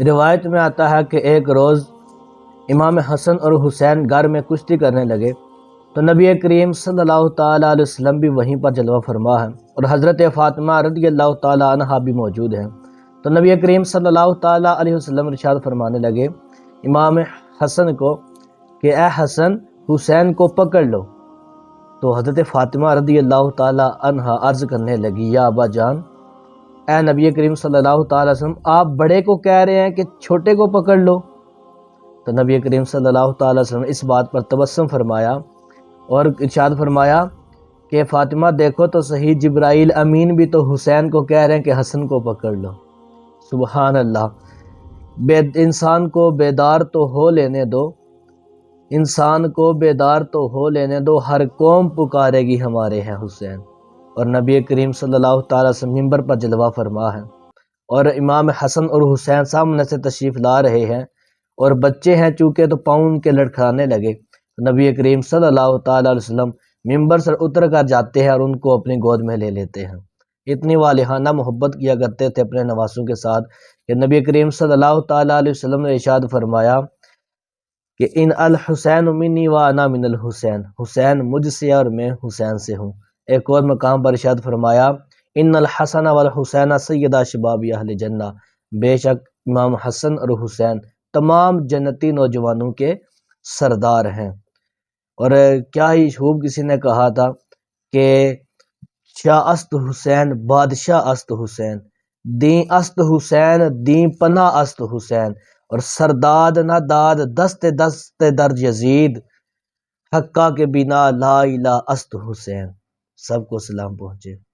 روایت میں آتا ہے کہ ایک روز امام حسن اور حسین گھر میں کشتی کرنے لگے تو نبی کریم صلی اللہ تعالیٰ علیہ وسلم بھی وہیں پر جلوہ فرما ہے اور حضرت فاطمہ رضی اللہ تعالیٰ عنہا بھی موجود ہیں۔ تو نبی کریم صلی اللہ تعالیٰ علیہ وسلم ارشاد فرمانے لگے امام حسن کو کہ اے حسن حسین کو پکڑ لو۔ تو حضرت فاطمہ رضی اللہ تعالیٰ عنہا عرض کرنے لگی یا ابا جان، اے نبی کریم صلی اللہ تعالیٰ علیہ وسلم، آپ بڑے کو کہہ رہے ہیں کہ چھوٹے کو پکڑ لو۔ تو نبی کریم صلی اللہ تعالیٰ علیہ وسلم اس بات پر تبسم فرمایا اور ارشاد فرمایا کہ فاطمہ دیکھو تو صحیح، جبرائیل امین بھی تو حسین کو کہہ رہے ہیں کہ حسن کو پکڑ لو۔ سبحان اللہ۔ انسان کو بیدار تو ہو لینے دو، انسان کو بیدار تو ہو لینے دو، ہر قوم پکارے گی ہمارے ہیں حسین۔ اور نبی کریم صلی اللہ تعالیٰ علیہ وسلم منبر پر جلوہ فرما ہے اور امام حسن اور حسین سامنے سے تشریف لا رہے ہیں اور بچے ہیں چونکہ تو پاؤں ان کے لڑکھانے لگے۔ نبی کریم صلی اللہ تعالیٰ علیہ وسلم منبر سے اتر کر جاتے ہیں اور ان کو اپنی گود میں لے لیتے ہیں۔ اتنی والہانہ محبت کیا کرتے تھے اپنے نواسوں کے ساتھ کہ نبی کریم صلی اللہ تعالیٰ علیہ وسلم نے ارشاد فرمایا کہ ان الحسین منی و انا من الحسین، حسین مجھ سے اور میں حسین سے ہوں۔ ایک اور مقام پر ارشاد فرمایا ان الحسن والحسین سیدا شباب اہل جنہ، بے شک امام حسن اور حسین تمام جنتی نوجوانوں کے سردار ہیں۔ اور کیا ہی خوب کسی نے کہا تھا کہ شاہ است حسین بادشاہ است حسین، دین است حسین دین پناہ است حسین، اور سرداد نہ داد دست دست در یزید، حقا کے بنا لا الہ است حسین۔ سب کو سلام پہنچے۔